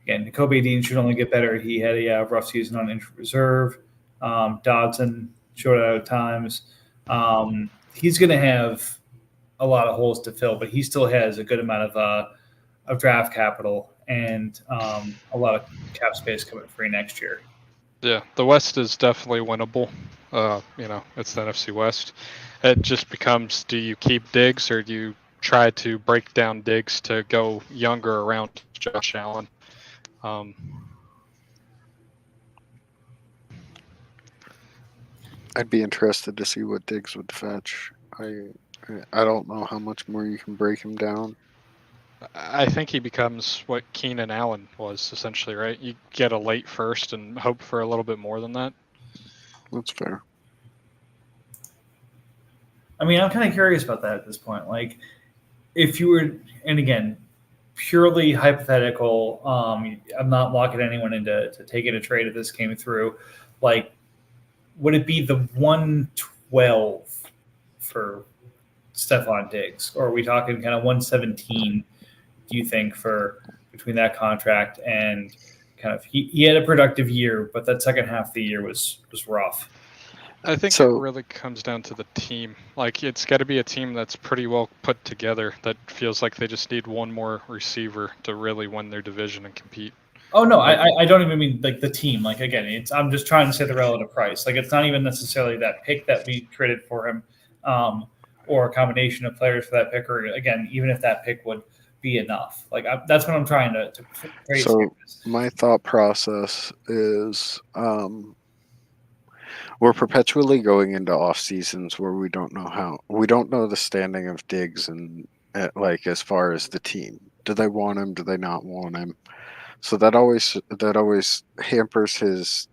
Nakobe Dean should only get better. He had a rough season on injured reserve. Dodson showed out at times. He's going to have a lot of holes to fill, but he still has a good amount of draft capital and a lot of cap space coming free next year. Yeah, the West is definitely winnable. It's the NFC West. It just becomes, do you keep Diggs or do you try to break down Diggs to go younger around Josh Allen? I'd be interested to see what Diggs would fetch. I don't know how much more you can break him down. I think he becomes what Keenan Allen was essentially, right? You get a late first and hope for a little bit more than that. That's fair. I mean, I'm kind of curious about that at this point. Like, if you were, and again, purely hypothetical, I'm not locking anyone into taking a trade if this came through. Like, would it be the 112 for Stephon Diggs? Or are we talking kind of 117, do you think, for between that contract and kind of he had a productive year, but that second half of the year was rough? I think it really comes down to the team. Like, it's got to be a team that's pretty well put together that feels like they just need one more receiver to really win their division and compete. Oh, no, I don't even mean like the team. Like, again, I'm just trying to say the relative price. Like, it's not even necessarily that pick that we traded for him or a combination of players for that pick, or, again, even if that pick would be enough. Like, that's what I'm trying to phrase. So my thought process is we're perpetually going into off seasons where we don't know the standing of Diggs and like as far as the team. Do they want him? Do they not want him? So that always hampers his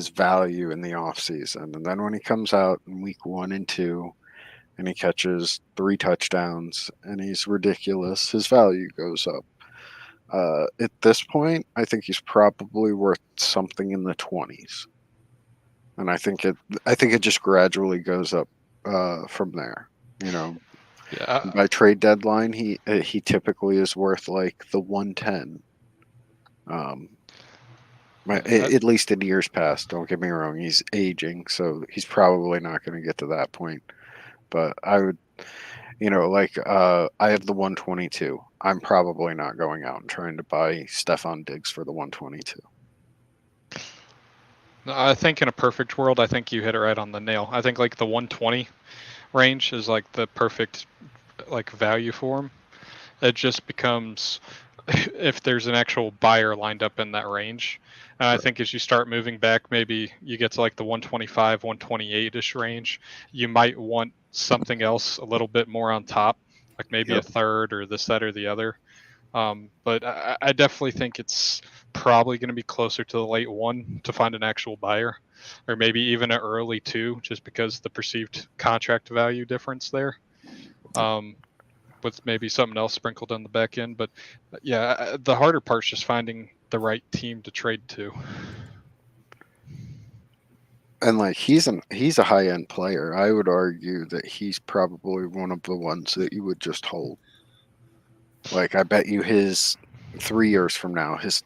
value in the off season. And then when he comes out in week 1 and 2 and he catches 3 touchdowns and he's ridiculous, his value goes up. At this point, I think he's probably worth something in the 20s. And I think it just gradually goes up from there. Yeah. By trade deadline, he typically is worth like the 110. At least in years past. Don't get me wrong; he's aging, so he's probably not going to get to that point. But I would, I have the 122. I'm probably not going out and trying to buy Stephon Diggs for the 122. I think in a perfect world, I think you hit it right on the nail. I think like the 120 range is like the perfect like value for him. It just becomes if there's an actual buyer lined up in that range. And I think as you start moving back, maybe you get to like the 125, 128-ish range, you might want something else a little bit more on top, like maybe a third or this, that, or the other. But I definitely think it's probably going to be closer to the late 1 to find an actual buyer, or maybe even an early 2, just because the perceived contract value difference there, with maybe something else sprinkled on the back end. But yeah, the harder part's just finding the right team to trade to. And like he's a high end player. I would argue that he's probably one of the ones that you would just hold. Like, I bet you his 3 years from now, his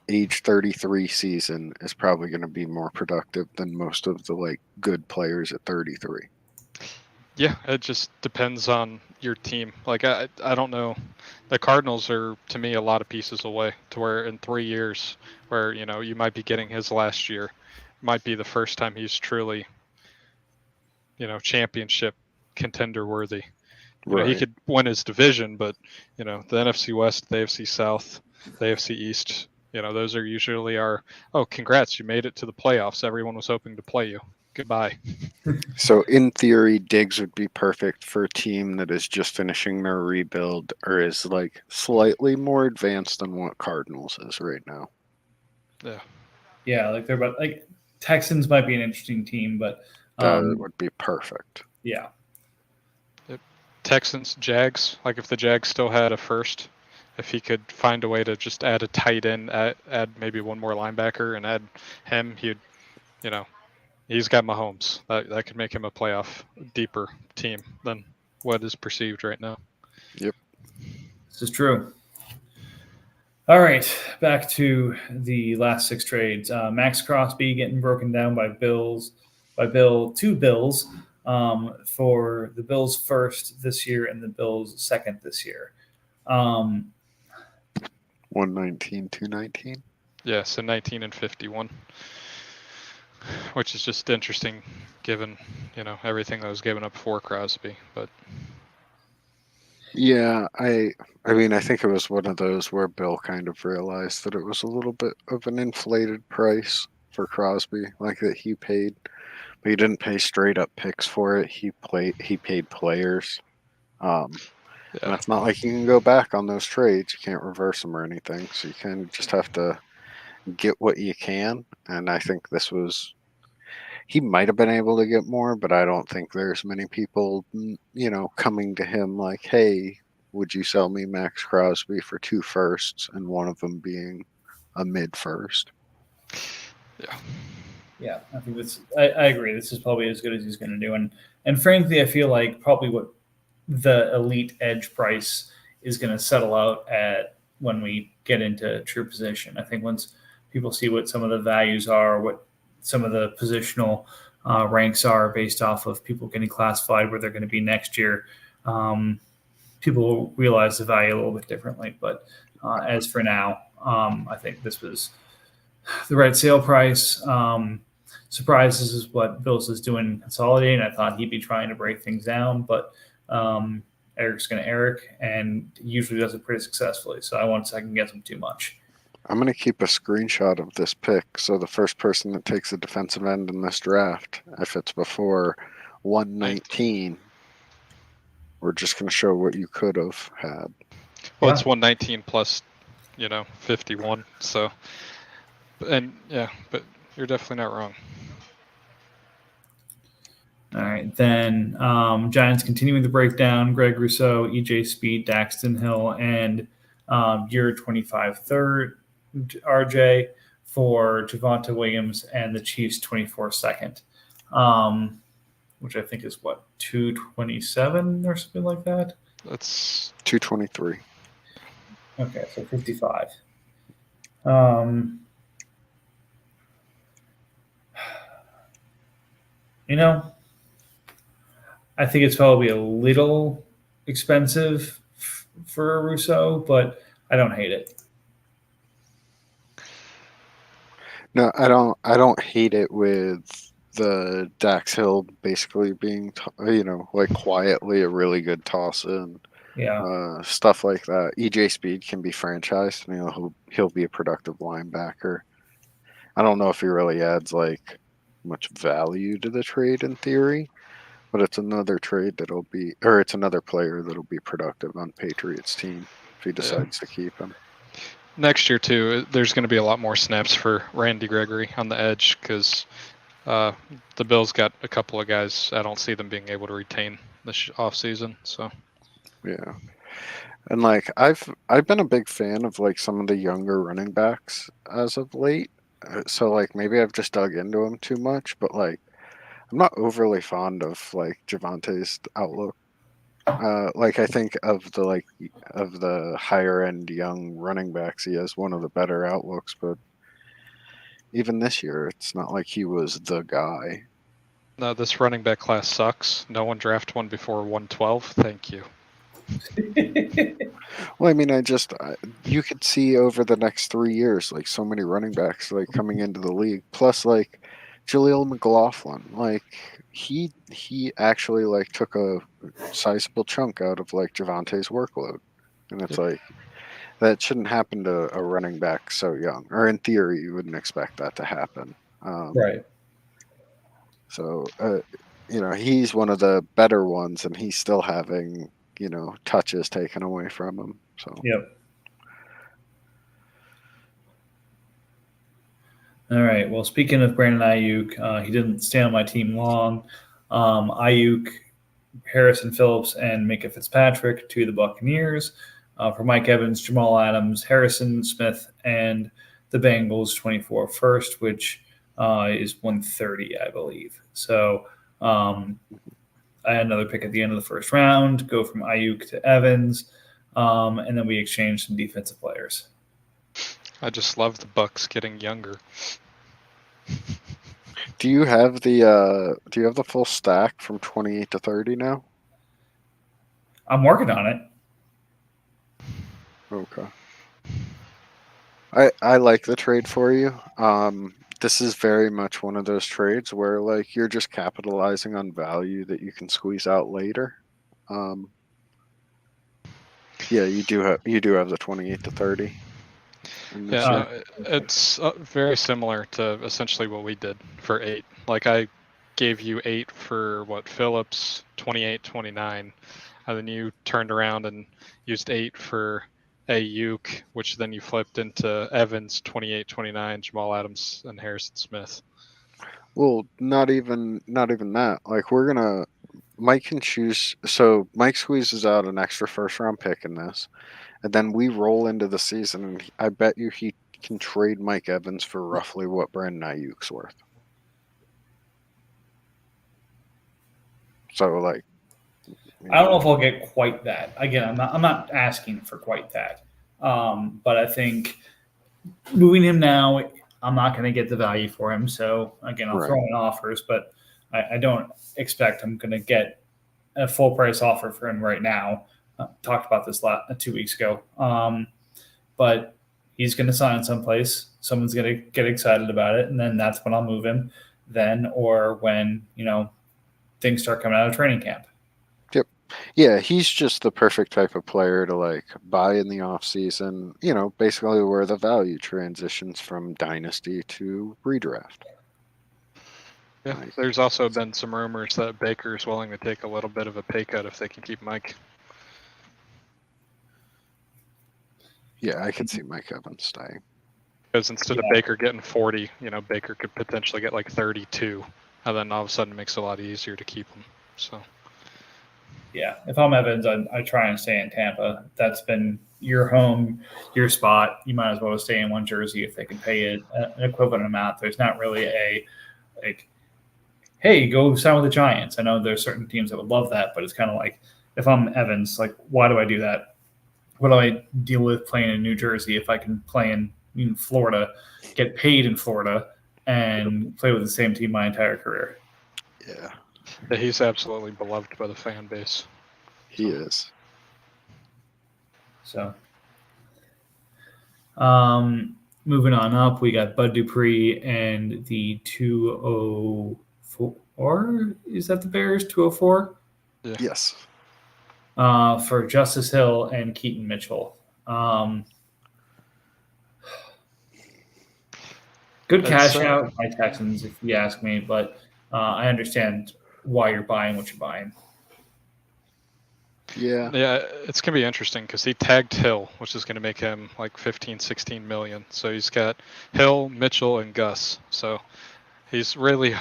age 33 season is probably going to be more productive than most of the like good players at 33. Yeah, it just depends on your team. Like, I don't know. The Cardinals are, to me, a lot of pieces away to where in 3 years, where, you might be getting his last year, might be the first time he's truly, championship contender worthy. Right. He could win his division, but, the NFC West, the AFC South, the AFC East, those are usually our, oh, congrats, you made it to the playoffs. Everyone was hoping to play you goodbye. So in theory, Diggs would be perfect for a team that is just finishing their rebuild or is like slightly more advanced than what Cardinals is right now. Yeah. Yeah, like they're about like Texans might be an interesting team, but That would be perfect. yeah. Texans, Jags. Like if the Jags still had a first, if he could find a way to just add a tight end, add maybe one more linebacker, and add him, he'd, he's got Mahomes. That could make him a playoff deeper team than what is perceived right now. Yep. This is true. All right, back to the last 6 trades. Max Crosby getting broken down by Bill to Bills for the Bills first this year and the Bills second this year. 119, 219. Yeah, so 19 and 51, which is just interesting given, everything that was given up for Crosby. But yeah, I mean, I think it was one of those where Bill kind of realized that it was a little bit of an inflated price for Crosby, like that he paid, but he didn't pay straight up picks for it. He paid players. And it's not like you can go back on those trades. You can't reverse them or anything. So you kind of just have to get what you can. And I think this was, he might have been able to get more, but I don't think there's many people, coming to him like, hey, would you sell me Max Crosby for 2 firsts and one of them being a mid first? Yeah, I think I agree. This is probably as good as he's going to do. And frankly, I feel like probably what the elite edge price is going to settle out at when we get into true position. I think once people see what some of the values are, what some of the positional ranks are based off of people getting classified where they're going to be next year, people will realize the value a little bit differently. But as for now, I think this was the right sale price. Surprised this is what Bills is doing consolidating. I thought he'd be trying to break things down, but Eric's going to Eric, and usually does it pretty successfully. So I won't second guess him too much. I'm going to keep a screenshot of this pick. So the first person that takes a defensive end in this draft, if it's before 119, we're just going to show what you could have had. Well, it's 119 plus, 51. So, but you're definitely not wrong. All right, then Giants continuing the breakdown. Greg Rousseau, EJ Speed, Daxton Hill, and year 25 third RJ for Javonte Williams and the Chiefs 24 second, which I think is what, 227 or something like that? That's 223. Okay, so 55. I think it's probably a little expensive for Rousseau, but I don't hate it. No, I don't hate it with the Dax Hill basically being, like quietly a really good toss in. Yeah. Stuff like that. EJ Speed can be franchised, and he'll be a productive linebacker. I don't know if he really adds like much value to the trade in theory, but it's another it's another player that'll be productive on Patriots team if he decides to keep him. Next year too, there's going to be a lot more snaps for Randy Gregory on the edge because the Bills got a couple of guys I don't see them being able to retain this offseason. So yeah, and like I've been a big fan of like some of the younger running backs as of late. So like maybe I've just dug into them too much, but like I'm not overly fond of like Javonte's outlook. Like I think of the higher end young running backs, he has one of the better outlooks. But even this year, it's not like he was the guy. No, this running back class sucks. No one drafted one before 112. Thank you. Well, I mean, you could see over the next 3 years, like so many running backs like coming into the league. Plus, like Jaleel McLaughlin, like he actually like took a sizable chunk out of like Javonte's workload, and it's like that shouldn't happen to a running back so young. Or in theory, you wouldn't expect that to happen. Right. So, he's one of the better ones, and he's still having, touches taken away from him. So, Yep. All right. Well, speaking of Brandon Ayuk, he didn't stay on my team long. Ayuk, Harrison Phillips, and Minka Fitzpatrick to the Buccaneers. For Mike Evans, Jamal Adams, Harrison Smith, and the Bengals 24 first, which is 130, I believe. So I had another pick at the end of the first round, go from Ayuk to Evans, and then we exchanged some defensive players. I just love the Bucks getting younger. Do you have the full stack from 28 to 30 now? I'm working on it. Okay. I like the trade for you. This is very much one of those trades where like you're just capitalizing on value that you can squeeze out later. Yeah, you do have the 28 to 30. Yeah, it's very similar to essentially what we did for 8. Like I gave you 8 for Phillips 28, 29, and then you turned around and used 8 for Ayuk, which then you flipped into Evans 28, 29, Jamal Adams, and Harrison Smith. Well, not even that. Like Mike can choose. So Mike squeezes out an extra first round pick in this, and then we roll into the season, and I bet you he can trade Mike Evans for roughly what Brandon Ayuk's worth. So like, I don't know if I'll get quite that. Again, I'm not asking for quite that. But I think moving him now, I'm not going to get the value for him. So again, I'll throw in offers, but I don't expect I'm going to get a full price offer for him right now. Talked about this 2 weeks ago. But he's going to sign someplace. Someone's going to get excited about it, and then that's when I'll move him. Then or when things start coming out of training camp. Yep. Yeah, he's just the perfect type of player to like buy in the off season. Basically where the value transitions from dynasty to redraft. Yeah, there's also been some rumors that Baker's willing to take a little bit of a pay cut if they can keep Mike. Yeah, I can see Mike Evans staying. Because instead of Baker getting 40, Baker could potentially get like 32, and then all of a sudden it makes it a lot easier to keep him. So. Yeah, if I'm Evans, I try and stay in Tampa. That's been your home, your spot. You might as well stay in one jersey if they can pay it an equivalent amount. There's not really hey, go sign with the Giants. I know there's certain teams that would love that, but it's kind of like if I'm Evans, like why do I do that? What do I deal with playing in New Jersey if I can play in Florida, get paid in Florida, and play with the same team my entire career? Yeah. He's absolutely beloved by the fan base. He is. So, moving on up, we got Bud Dupree and the 204. Is that the Bears? 204? Yeah. Yes. For Justice Hill and Keaton Mitchell. Good cash out by Texans, if you ask me, but I understand why you're buying what you're buying. Yeah, it's going to be interesting because he tagged Hill, which is going to make him like 15, 16 million. So he's got Hill, Mitchell, and Gus. So he's really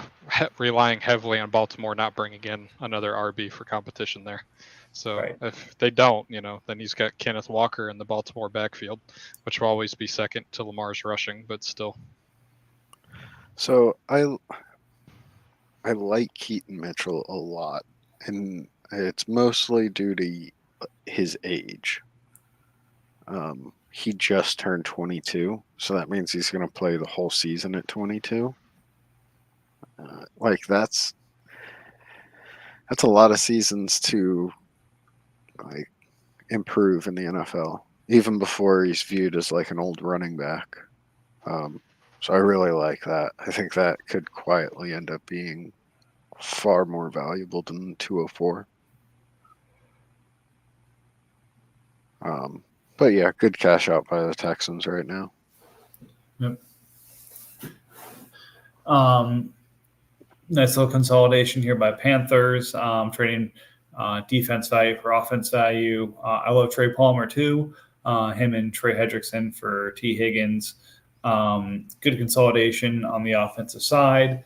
relying heavily on Baltimore not bringing in another RB for competition there. So if they don't, then he's got Kenneth Walker in the Baltimore backfield, which will always be second to Lamar's rushing, but still. So I like Keaton Mitchell a lot, and it's mostly due to his age. He just turned 22, so that means he's going to play the whole season at 22. That's a lot of seasons to like improve in the NFL, even before he's viewed as like an old running back. So I really like that. I think that could quietly end up being far more valuable than 204. But yeah, good cash out by the Texans right now. Yep. Nice little consolidation here by Panthers, trading defense value for offense value. I love Trey Palmer too. Him and Trey Hendrickson for T. Higgins. Good consolidation on the offensive side.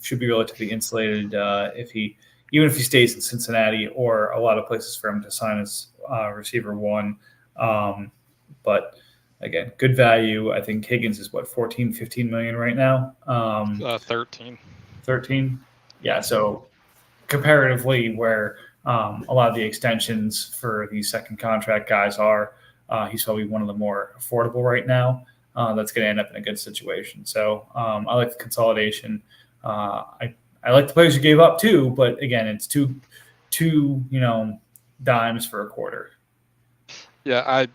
Should be relatively insulated even if he stays in Cincinnati, or a lot of places for him to sign as receiver one. But again, good value. I think Higgins is 14, 15 million right now. 13. Yeah. So comparatively, where a lot of the extensions for these second contract guys are, he's probably one of the more affordable right now. That's going to end up in a good situation. So I like the consolidation. I like the players you gave up too, but again, it's two dimes for a quarter. Yeah, I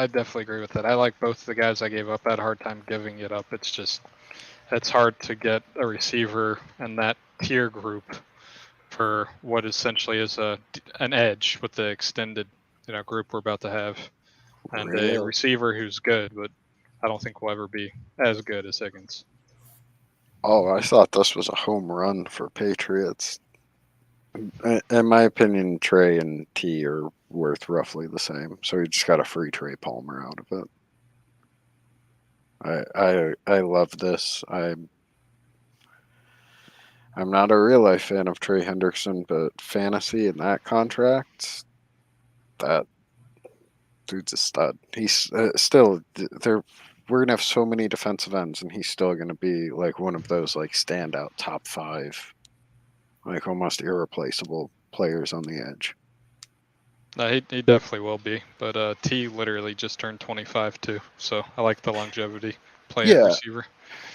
definitely agree with that. I like both the guys I gave up. I had a hard time giving it up. It's hard to get a receiver in that tier group for what essentially is an edge with the extended group we're about to have, and a receiver who's good, but I don't think will ever be as good as Higgins. Oh, I thought this was a home run for Patriots. In my opinion, Trey and T are worth roughly the same, so you just got a free Trey Palmer out of it. I love this. I'm not a real life fan of Trey Hendrickson, but fantasy and that contract, that dude's a stud. He's still there. We're gonna have so many defensive ends, and he's still gonna be like one of those like standout top 5, like almost irreplaceable players on the edge. He definitely will be, but T literally just turned 25 too, so I like the longevity playing receiver.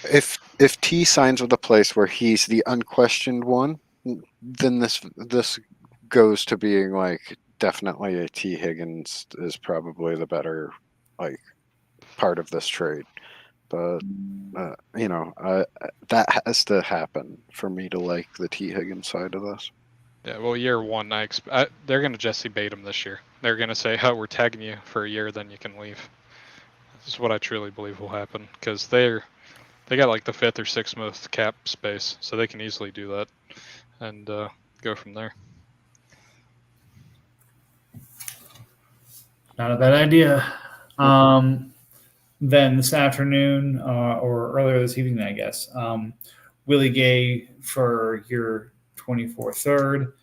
If T signs with a place where he's the unquestioned one, then this goes to being like definitely a T. Higgins is probably the better like part of this trade. But that has to happen for me to like the T. Higgins side of this. Yeah, well, year one, they're going to Jesse bait him this year. They're going to say, "Oh, we're tagging you for a year, then you can leave." This is what I truly believe will happen, because they got like the 5th or 6th most cap space, so they can easily do that and go from there. Not a bad idea. Then this afternoon, or earlier this evening, I guess, Willie Gay for your 24 third.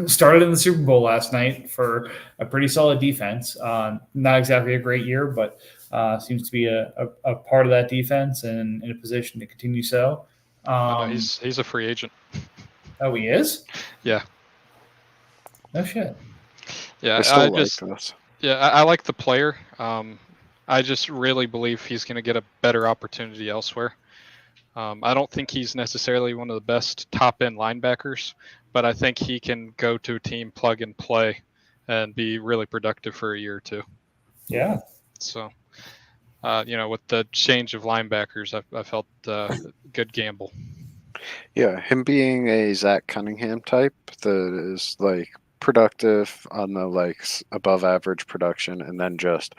Started in the Super Bowl last night for a pretty solid defense. Not exactly a great year, but seems to be a part of that defense and in a position to continue so. He's a free agent. Oh, he is? Yeah. No shit. Yeah, I like the player. I just really believe he's going to get a better opportunity elsewhere. I don't think he's necessarily one of the best top-end linebackers, but I think he can go to a team, plug and play, and be really productive for a year or two. Yeah. So, with the change of linebackers, I felt good gamble. Yeah, him being a Zach Cunningham type that is like productive on the like above average production, and then just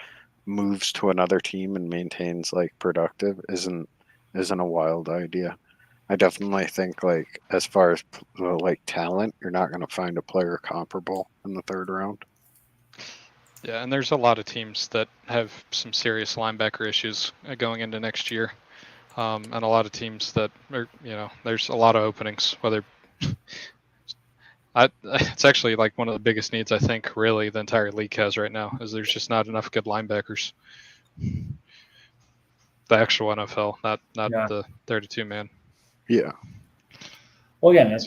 moves to another team and maintains like productive isn't a wild idea. I definitely think like as far as like talent, you're not going to find a player comparable in the 3rd round. Yeah, and there's a lot of teams that have some serious linebacker issues going into next year. And a lot of teams that are, there's a lot of openings. It's actually like one of the biggest needs I think really the entire league has right now is there's just not enough good linebackers. The actual NFL, not the 32-man. Yeah. Well, again,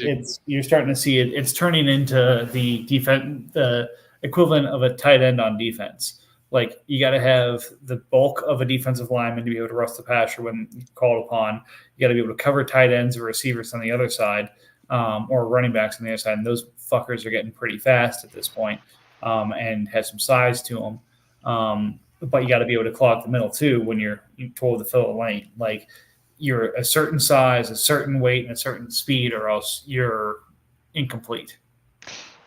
you're starting to see it. It's turning into the defense, the equivalent of a tight end on defense. Like you got to have the bulk of a defensive lineman to be able to rush the passer when called upon. You got to be able to cover tight ends or receivers on the other side, or running backs on the other side. And those fuckers are getting pretty fast at this point, and have some size to them. But you got to be able to clog the middle too when you're told to fill a lane. Like you're a certain size, a certain weight, and a certain speed, or else you're incomplete.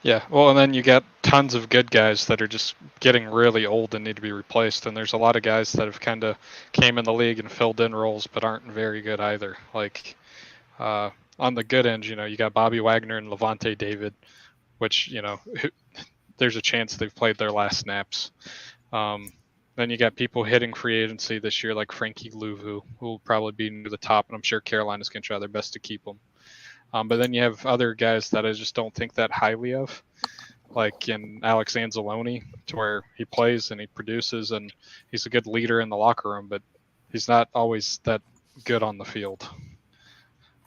Yeah, well, and then you got tons of good guys that are just getting really old and need to be replaced. And there's a lot of guys that have kind of came in the league and filled in roles, but aren't very good either. Like on the good end, you got Bobby Wagner and Levante David, which there's a chance they've played their last snaps. Then you got people hitting free agency this year, like Frankie Louvu, who will probably be near the top, and I'm sure Carolina's going to try their best to keep him. But then you have other guys that I just don't think that highly of, like in Alex Anzalone, to where he plays and he produces and he's a good leader in the locker room, but he's not always that good on the field.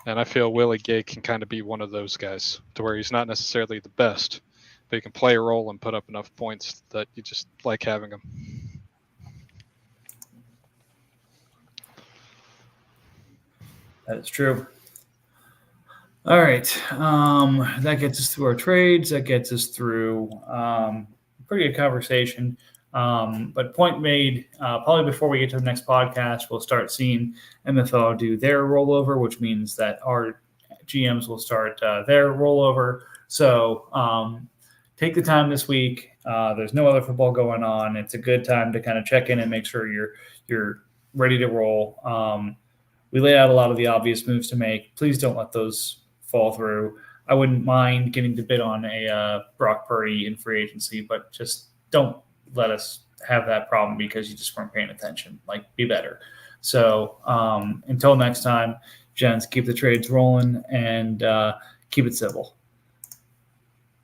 And I feel Willie Gay can kind of be one of those guys, to where he's not necessarily the best, but he can play a role and put up enough points that you just like having him. That is true. All right. That gets us through our trades. That gets us through pretty good conversation. But point made, probably before we get to the next podcast, we'll start seeing MFL do their rollover, which means that our GMs will start their rollover. So take the time this week. There's no other football going on. It's a good time to kind of check in and make sure you're ready to roll. We laid out a lot of the obvious moves to make. Please don't let those fall through. I wouldn't mind getting to bid on a Brock Purdy in free agency, but just don't let us have that problem because you just weren't paying attention. Like, be better. So until next time, gents, keep the trades rolling and keep it civil.